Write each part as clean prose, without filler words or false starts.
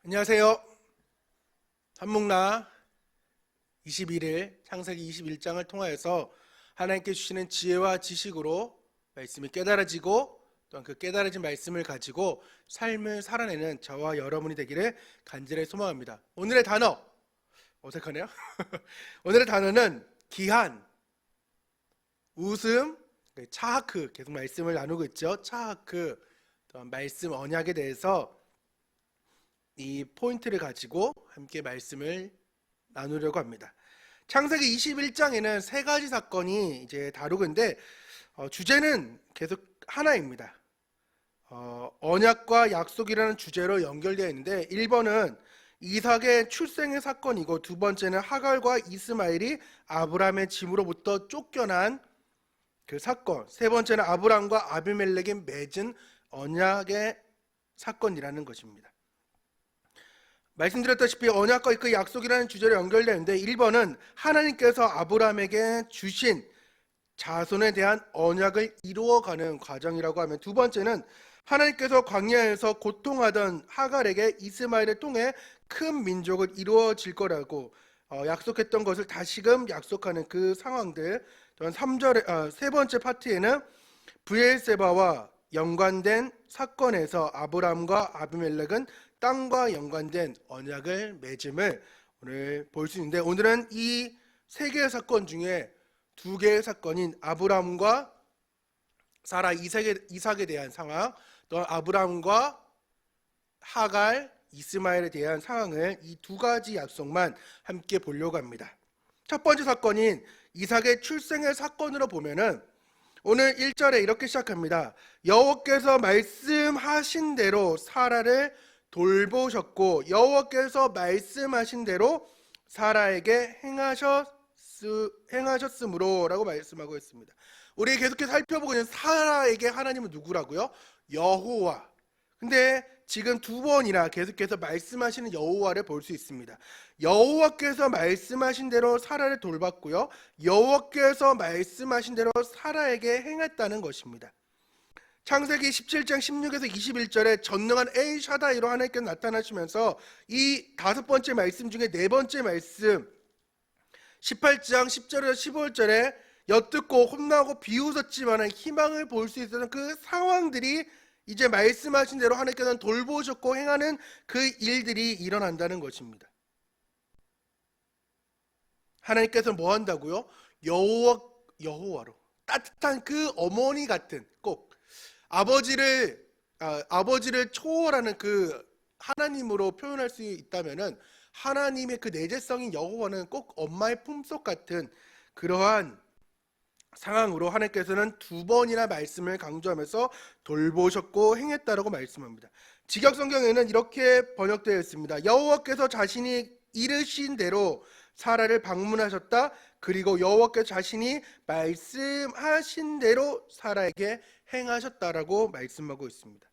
안녕하세요. 한목나 21일 창세기 21장을 통하여서 하나님께 주시는 지혜와 지식으로 말씀이 깨달아지고 또한 그 깨달아진 말씀을 가지고 삶을 살아내는 저와 여러분이 되기를 간절히 소망합니다. 오늘의 단어 어색하네요. 오늘의 단어는 기한, 웃음, 차하크, 계속 말씀을 나누고 있죠. 차하크, 또한 말씀 언약에 대해서 이 포인트를 가지고 함께 말씀을 나누려고 합니다. 창세기 21장에는 세 가지 사건이 이제 다루고 있는데 주제는 계속 하나입니다. 언약과 약속이라는 주제로 연결되어 있는데 1번은 이삭의 출생의 사건이고 두 번째는 하갈과 이스마엘이 아브라함의 짐으로부터 쫓겨난 그 사건, 세 번째는 아브라함과 아비멜렉이 맺은 언약의 사건이라는 것입니다. 말씀드렸다시피 언약과 그 약속이라는 주제로 연결되는데 1번은 하나님께서 아브라함에게 주신 자손에 대한 언약을 이루어가는 과정이라고 하면, 두 번째는 하나님께서 광야에서 고통하던 하갈에게 이스마엘을 통해 큰 민족을 이루어질 거라고 약속했던 것을 다시금 약속하는 그 상황들. 또한 3절에 세 번째 파트에는 브엘세바와 연관된 사건에서 아브라함과 아비멜렉은 땅과 연관된 언약을 맺음을 오늘 볼 수 있는데, 오늘은 이 세 개의 사건 중에 두 개의 사건인 아브라함과 사라 이삭에 대한 상황, 또 아브라함과 하갈 이스마엘에 대한 상황을 이 두 가지 약속만 함께 보려고 합니다. 첫 번째 사건인 이삭의 출생의 사건으로 보면은 오늘 1절에 이렇게 시작합니다. 여호와께서 말씀하신 대로 사라를 돌보셨고 여호와께서 말씀하신 대로 사라에게 행하셨으므로 라고 말씀하고 있습니다. 우리 계속해서 살펴보고 있는 사라에게 하나님은 누구라고요? 여호와. 근데 지금 두 번이나 계속해서 말씀하시는 여호와를 볼 수 있습니다. 여호와께서 말씀하신 대로 사라를 돌봤고요, 여호와께서 말씀하신 대로 사라에게 행했다는 것입니다. 창세기 17장 16에서 21절에 전능한 엘샤다이로 하나님께서 나타나시면서 이 다섯 번째 말씀 중에 네 번째 말씀 18장 10절에서 15절에 엿듣고 혼나고 비웃었지만 희망을 볼 수 있었던 그 상황들이 이제 말씀하신 대로 하나님께서는 돌보셨고 행하는 그 일들이 일어난다는 것입니다. 하나님께서 뭐 한다고요? 여호와로 따뜻한 그 어머니 같은, 꼭 아버지를 초월하는 그 하나님으로 표현할 수 있다면은 하나님의 그 내재성인 여호와는 꼭 엄마의 품속 같은 그러한 상황으로 하나님께서는 두 번이나 말씀을 강조하면서 돌보셨고 행했다라고 말씀합니다. 직역성경에는 이렇게 번역되어 있습니다. 여호와께서 자신이 이르신 대로 사라를 방문하셨다. 그리고 여호와께서 자신이 말씀하신 대로 사라에게 행하셨다라고 말씀하고 있습니다.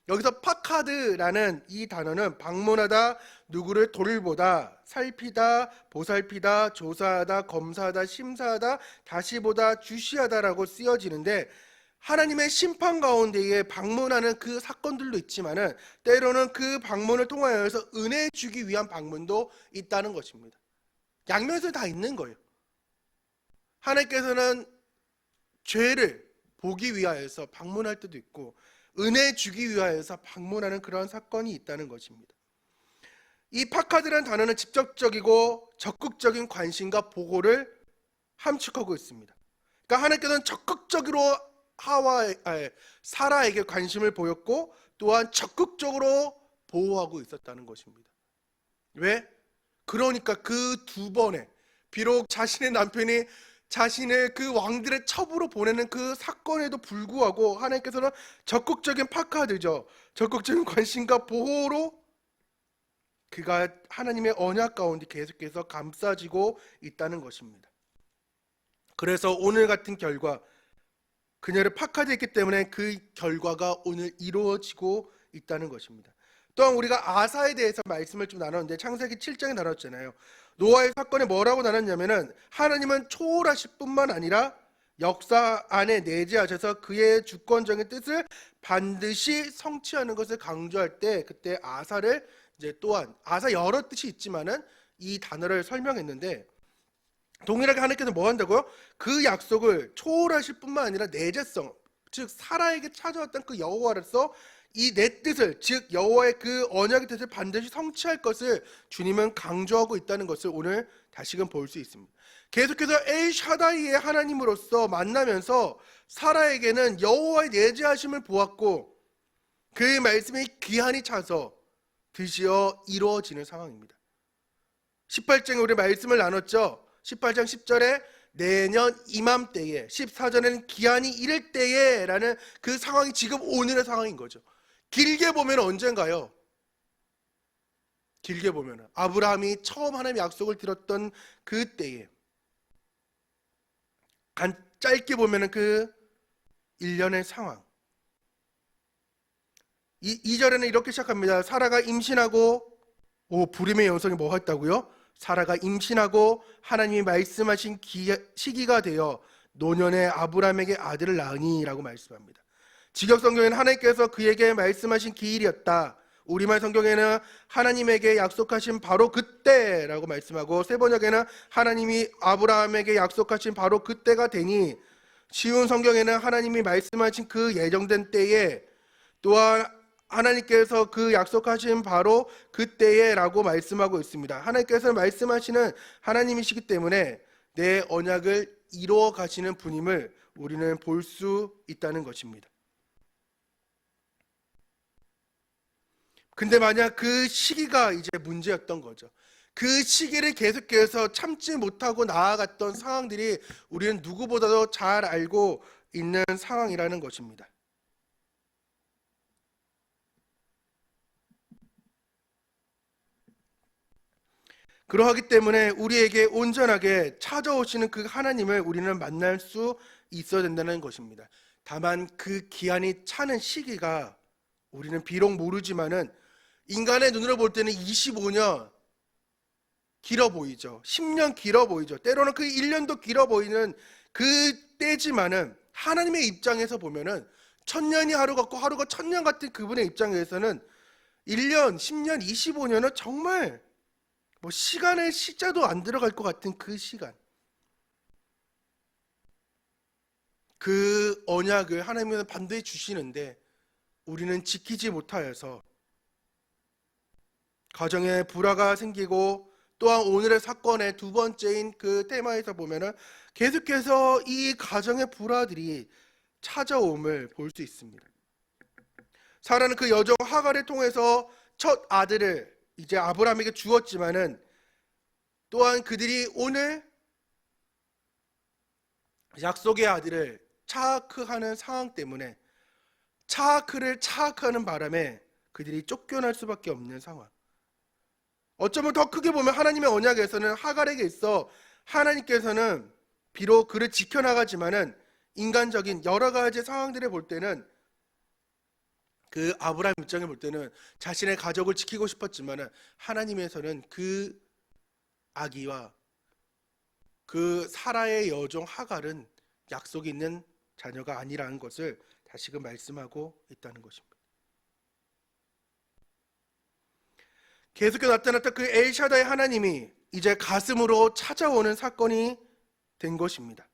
여기서 파카드라는 이 단어는 방문하다, 누구를 돌보다, 살피다, 보살피다, 조사하다, 검사하다, 심사하다, 다시 보다, 주시하다라고 쓰여지는데, 하나님의 심판 가운데에 방문하는 그 사건들도 있지만은 때로는 그 방문을 통하여서 은혜 주기 위한 방문도 있다는 것입니다. 양면에서 다 있는 거예요. 하나님께서는 죄를 보기 위하여서 방문할 때도 있고 은혜 주기 위하여서 방문하는 그런 사건이 있다는 것입니다. 이 파카드라는 단어는 직접적이고 적극적인 관심과 보호를 함축하고 있습니다. 그러니까 하나님께서는 적극적으로 사라에게 관심을 보였고 또한 적극적으로 보호하고 있었다는 것입니다. 왜? 그러니까 그 두 번에 비록 자신의 남편이 자신을 그 왕들의 첩으로 보내는 그 사건에도 불구하고 하나님께서는 적극적인 파카드죠, 적극적인 관심과 보호로 그가 하나님의 언약 가운데 계속해서 감싸지고 있다는 것입니다. 그래서 오늘 같은 결과, 그녀를 파카드했기 때문에 그 결과가 오늘 이루어지고 있다는 것입니다. 또한 우리가 아사에 대해서 말씀을 좀 나눴는데 창세기 7장에 나눴잖아요. 노아의 사건에 뭐라고 나눴냐면은 하나님은 초월하실 뿐만 아니라 역사 안에 내재하셔서 그의 주권적인 뜻을 반드시 성취하는 것을 강조할 때, 그때 아사를 이제 또한 아사 여러 뜻이 있지만은 이 단어를 설명했는데, 동일하게 하나님께서 뭐 한다고요? 그 약속을 초월하실 뿐만 아니라 내재성, 즉 사라에게 찾아왔던 그 여호와로서 이 내 뜻을, 즉 여호와의 그 언약의 뜻을 반드시 성취할 것을 주님은 강조하고 있다는 것을 오늘 다시금 볼 수 있습니다. 계속해서 엘 샤다이의 하나님으로서 만나면서 사라에게는 여호와의 내재하심을 보았고 그의 말씀이 귀한이 차서 드디어 이루어지는 상황입니다. 18장에 우리 말씀을 나눴죠. 18장 10절에 내년 이맘때에, 14절에는 기한이 이를 때에 라는 그 상황이 지금 오늘의 상황인 거죠. 길게 보면 언젠가요? 길게 보면 아브라함이 처음 하나님의 약속을 들었던 그 때에, 짧게 보면 그 1년의 상황. 2절에는 이렇게 시작합니다. 사라가 임신하고, 불임의 여성이 뭐 했다고요? 사라가 임신하고 하나님이 말씀하신 시기가 되어 노년에 아브라함에게 아들을 낳으니 라고 말씀합니다. 직역 성경에는 하나님께서 그에게 말씀하신 기일이었다. 우리말 성경에는 하나님에게 약속하신 바로 그때라고 말씀하고, 세번역에는 하나님이 아브라함에게 약속하신 바로 그때가 되니, 쉬운 성경에는 하나님이 말씀하신 그 예정된 때에, 또한 하나님께서 그 약속하신 바로 그때에 라고 말씀하고 있습니다. 하나님께서 말씀하시는 하나님이시기 때문에 내 언약을 이루어 가시는 분임을 우리는 볼 수 있다는 것입니다. 근데 만약 그 시기가 이제 문제였던 거죠. 그 시기를 계속해서 참지 못하고 나아갔던 상황들이 우리는 누구보다도 잘 알고 있는 상황이라는 것입니다. 그러하기 때문에 우리에게 온전하게 찾아오시는 그 하나님을 우리는 만날 수 있어야 된다는 것입니다. 다만 그 기한이 차는 시기가 우리는 비록 모르지만은 인간의 눈으로 볼 때는 25년 길어 보이죠. 10년 길어 보이죠. 때로는 그 1년도 길어 보이는 그 때지만은 하나님의 입장에서 보면은 1000년이 하루 같고 하루가 1000년 같은 그분의 입장에서는 1년, 10년, 25년은 정말 시간의 시자도 안 들어갈 것 같은 그 시간, 그 언약을 하나님은 반드시 주시는데 우리는 지키지 못하여서 가정에 불화가 생기고, 또한 오늘의 사건의 두 번째인 그 테마에서 보면은 계속해서 이 가정의 불화들이 찾아옴을 볼 수 있습니다. 사라는 그 여종 하갈을 통해서 첫 아들을 이제 아브라함에게 주었지만은, 또한 그들이 오늘 약속의 아들을 차악하는 상황 때문에 차악하는 바람에 그들이 쫓겨날 수밖에 없는 상황. 어쩌면 더 크게 보면 하나님의 언약에서는 하갈에게 있어 하나님께서는 비록 그를 지켜나가지만은 인간적인 여러 가지 상황들을 볼 때는, 그 아브라함 입장에 볼 때는 자신의 가족을 지키고 싶었지만은 하나님에서는 그 아기와 그 사라의 여종 하갈은 약속이 있는 자녀가 아니라는 것을 다시금 말씀하고 있다는 것입니다. 계속해서 나타났던 그 엘샤다의 하나님이 이제 가슴으로 찾아오는 사건이 된 것입니다.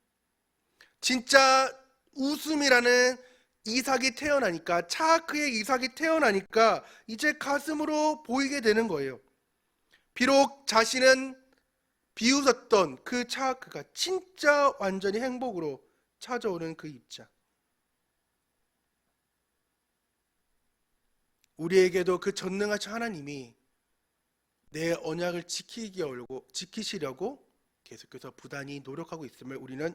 진짜 웃음이라는 이삭이 태어나니까, 차크의 이삭이 태어나니까 이제 가슴으로 보이게 되는 거예요. 비록 자신은 비웃었던 그 차크가 진짜 완전히 행복으로 찾아오는 그 입장. 우리에게도 그 전능하신 하나님이 내 언약을 지키시려고 계속해서 부단히 노력하고 있음을 우리는,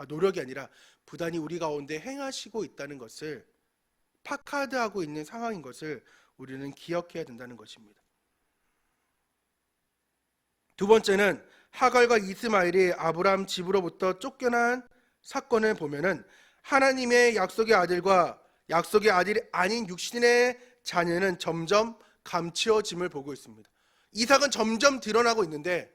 노력이 아니라 부단히 우리 가운데 행하시고 있다는 것을, 파카드하고 있는 상황인 것을 우리는 기억해야 된다는 것입니다. 두 번째는 하갈과 이스마엘이 아브라함 집으로부터 쫓겨난 사건을 보면은 하나님의 약속의 아들과 약속의 아들이 아닌 육신의 자녀는 점점 감추어짐을 보고 있습니다. 이삭은 점점 드러나고 있는데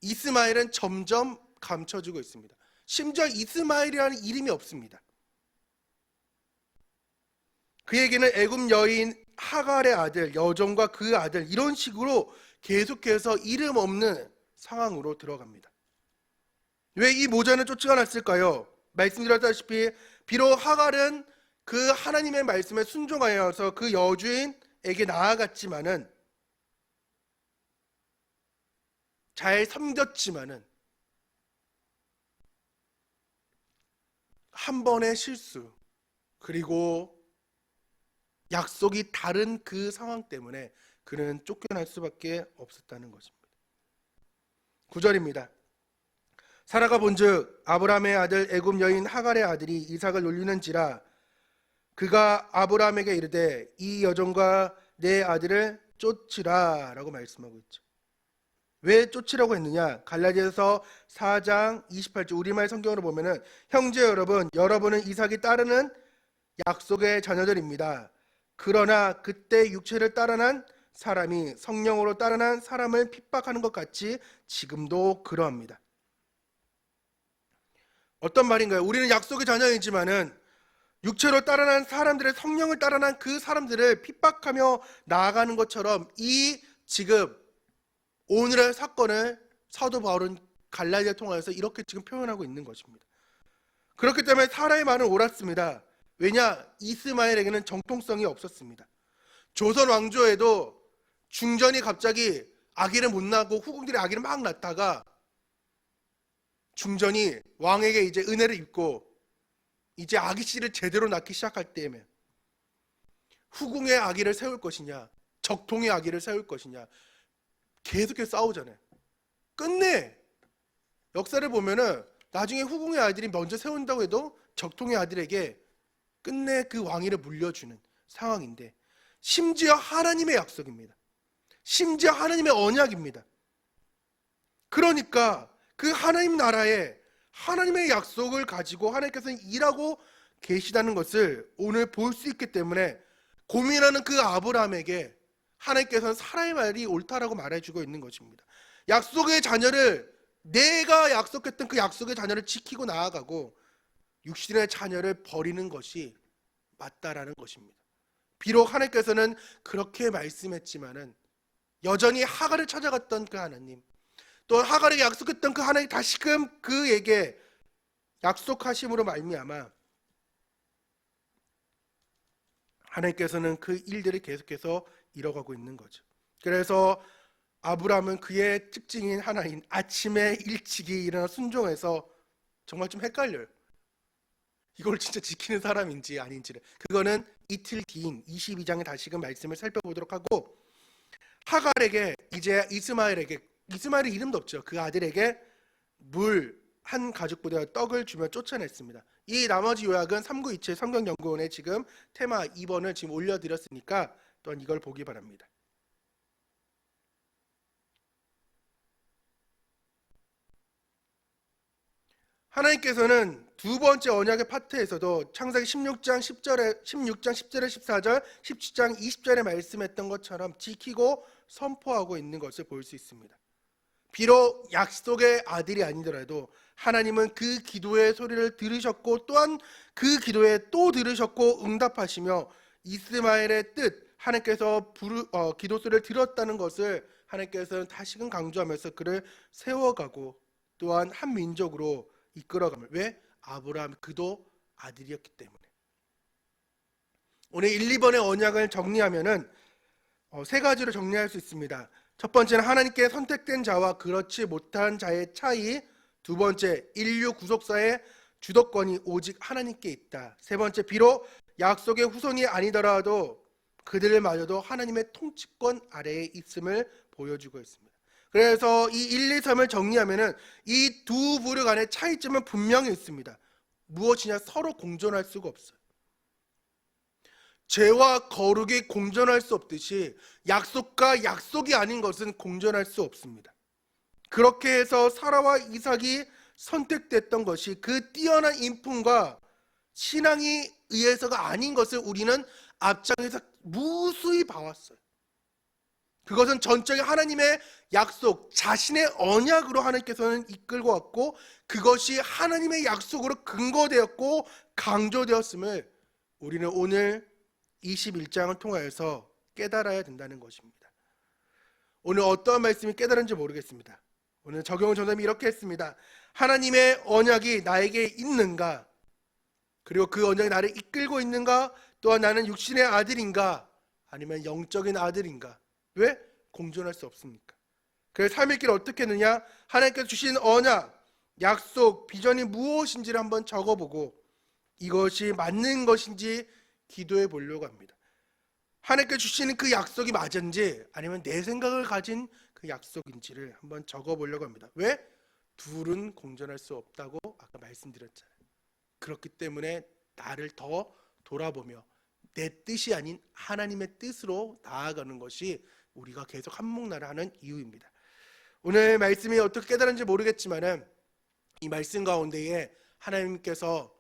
이스마엘은 점점 감춰지고 있습니다. 심지어 이스마엘이라는 이름이 없습니다. 그에게는 애굽 여인 하갈의 아들, 여종과 그 아들, 이런 식으로 계속해서 이름 없는 상황으로 들어갑니다. 왜 이 모자는 쫓겨났을까요? 말씀드렸다시피 비록 하갈은 그 하나님의 말씀에 순종하여서 그 여주인에게 나아갔지만은, 잘 섬겼지만은 한 번의 실수, 그리고 약속이 다른 그 상황 때문에 그는 쫓겨날 수밖에 없었다는 것입니다. 9절입니다. 사라가 본즉 아브라함의 아들 애굽 여인 하갈의 아들이 이삭을 놀리는지라 그가 아브라함에게 이르되 이 여종과 내 아들을 쫓으라 라고 말씀하고 있죠. 왜 쫓으라고 했느냐? 갈라디아서 4장 28절 우리말 성경으로 보면은 형제 여러분, 여러분은 이삭이 따르는 약속의 자녀들입니다. 그러나 그때 육체를 따르는 사람이 성령으로 따르는 사람을 핍박하는 것 같이 지금도 그러합니다. 어떤 말인가요? 우리는 약속의 자녀이지만은 육체로 따르는 사람들의 성령을 따르는 그 사람들을 핍박하며 나아가는 것처럼 이 지금 오늘의 사건을 사도 바울은 갈라디아 통해서 이렇게 지금 표현하고 있는 것입니다. 그렇기 때문에 사라의 말은 옳았습니다. 왜냐? 이스마엘에게는 정통성이 없었습니다. 조선 왕조에도 중전이 갑자기 아기를 못 낳고 후궁들이 아기를 막 낳다가 중전이 왕에게 이제 은혜를 입고 이제 아기씨를 제대로 낳기 시작할 때면 후궁의 아기를 세울 것이냐, 적통의 아기를 세울 것이냐, 계속해서 싸우잖아요. 끝내 역사를 보면은 나중에 후궁의 아들이 먼저 세운다고 해도 적통의 아들에게 끝내 그 왕위를 물려주는 상황인데, 심지어 하나님의 약속입니다. 심지어 하나님의 언약입니다. 그러니까 그 하나님 나라에 하나님의 약속을 가지고 하나님께서는 일하고 계시다는 것을 오늘 볼 수 있기 때문에 고민하는 그 아브라함에게 하나님께서는 사라의 말이 옳다라고 말해주고 있는 것입니다. 약속의 자녀를, 내가 약속했던 그 약속의 자녀를 지키고 나아가고 육신의 자녀를 버리는 것이 맞다라는 것입니다. 비록 하나님께서는 그렇게 말씀했지만은 여전히 하갈을 찾아갔던 그 하나님, 또 하갈에게 약속했던 그 하나님 다시금 그에게 약속하심으로 말미암아 하나님께서는 그 일들을 계속해서 이뤄가고 있는 거죠. 그래서 아브라함은 그의 특징인 하나인 아침에 일찍이 일어나 순종해서 정말 좀 헷갈려요. 이걸 진짜 지키는 사람인지 아닌지를. 그거는 이틀 뒤인 22장에 다시금 말씀을 살펴보도록 하고, 하갈에게 이제 이스마엘의 이름도 없죠. 그 아들에게 물 한 가죽보다 떡을 주며 쫓아냈습니다. 이 나머지 요약은 3927 성경연구원에 지금 테마 2번을 지금 올려드렸으니까 또한 이걸 보기 바랍니다. 하나님께서는 두 번째 언약의 파트에서도 창세기 16장 10절에 14절, 17장 20절에 말씀했던 것처럼 지키고 선포하고 있는 것을 볼 수 있습니다. 비록 약속의 아들이 아니더라도 하나님은 그 기도의 소리를 들으셨고 또한 그 기도에 또 들으셨고 응답하시며 이스마엘의 뜻, 하나님께서 기도 소리를 들었다는 것을 하나님께서는 다시금 강조하면서 그를 세워가고 또한 한 민족으로 이끌어감을. 왜? 아브라함 그도 아들이었기 때문에. 오늘 1, 2번의 언약을 정리하면은 세 가지로 정리할 수 있습니다. 첫 번째는 하나님께 선택된 자와 그렇지 못한 자의 차이. 두 번째, 인류 구속사의 주도권이 오직 하나님께 있다. 세 번째, 비록 약속의 후손이 아니더라도 그들마저도 하나님의 통치권 아래에 있음을 보여주고 있습니다. 그래서 이 1, 2, 3을 정리하면은 이 두 부류 간의 차이점은 분명히 있습니다. 무엇이냐? 서로 공존할 수가 없어요. 죄와 거룩이 공존할 수 없듯이 약속과 약속이 아닌 것은 공존할 수 없습니다. 그렇게 해서 사라와 이삭이 선택됐던 것이 그 뛰어난 인품과 신앙이 의해서가 아닌 것을 우리는 앞장에서 무수히 봐왔어요. 그것은 전적인 하나님의 약속, 자신의 언약으로 하나님께서는 이끌고 왔고 그것이 하나님의 약속으로 근거되었고 강조되었음을 우리는 오늘 21장을 통하여서 깨달아야 된다는 것입니다. 오늘 어떠한 말씀이 깨달은지 모르겠습니다. 오늘 적용을 전사님이 이렇게 했습니다. 하나님의 언약이 나에게 있는가? 그리고 그 언약이 나를 이끌고 있는가? 또한 나는 육신의 아들인가? 아니면 영적인 아들인가? 왜? 공존할 수 없습니까? 그래서 삶의 길을 어떻게 했느냐? 하나님께서 주신 언약, 약속, 비전이 무엇인지를 한번 적어보고 이것이 맞는 것인지 기도해 보려고 합니다. 하나님께서 주시는 그 약속이 맞은지 아니면 내 생각을 가진 그 약속인지를 한번 적어보려고 합니다. 왜? 둘은 공존할 수 없다고 아까 말씀드렸잖아요. 그렇기 때문에 나를 더 돌아보며 내 뜻이 아닌 하나님의 뜻으로 나아가는 것이 우리가 계속 한목나라 하는 이유입니다. 오늘 말씀이 어떻게 깨달은지 모르겠지만은 이 말씀 가운데에 하나님께서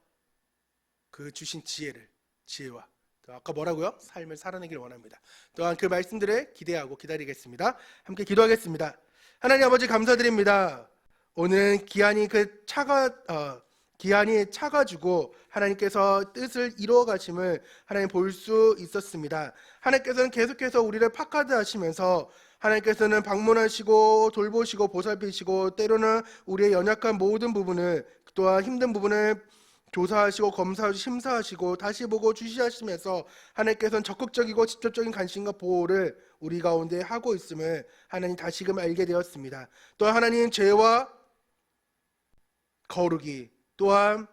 그 주신 지혜와 또 아까 뭐라고요? 삶을 살아내길 원합니다. 또한 그 말씀들을 기대하고 기다리겠습니다. 함께 기도하겠습니다. 하나님 아버지 감사드립니다. 오늘 기한이 차가지고 하나님께서 뜻을 이루어 가심을 하나님 볼 수 있었습니다. 하나님께서는 계속해서 우리를 파카드 하시면서 하나님께서는 방문하시고 돌보시고 보살피시고 때로는 우리의 연약한 모든 부분을 또한 힘든 부분을 조사하시고 검사하시고 심사하시고 다시 보고 주시하시면서 하나님께서는 적극적이고 직접적인 관심과 보호를 우리 가운데 하고 있음을 하나님 다시금 알게 되었습니다. 또 하나님 죄와 거룩이 또한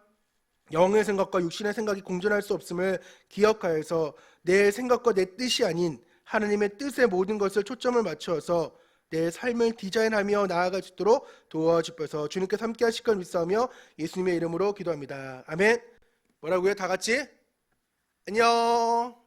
영의 생각과 육신의 생각이 공존할 수 없음을 기억하여서 내 생각과 내 뜻이 아닌 하나님의 뜻에 모든 것을 초점을 맞추어서 내 삶을 디자인하며 나아갈 수 있도록 도와주셔서 주님께서 함께 하실 걸 믿사오며 예수님의 이름으로 기도합니다. 아멘. 뭐라고요? 다 같이? 안녕.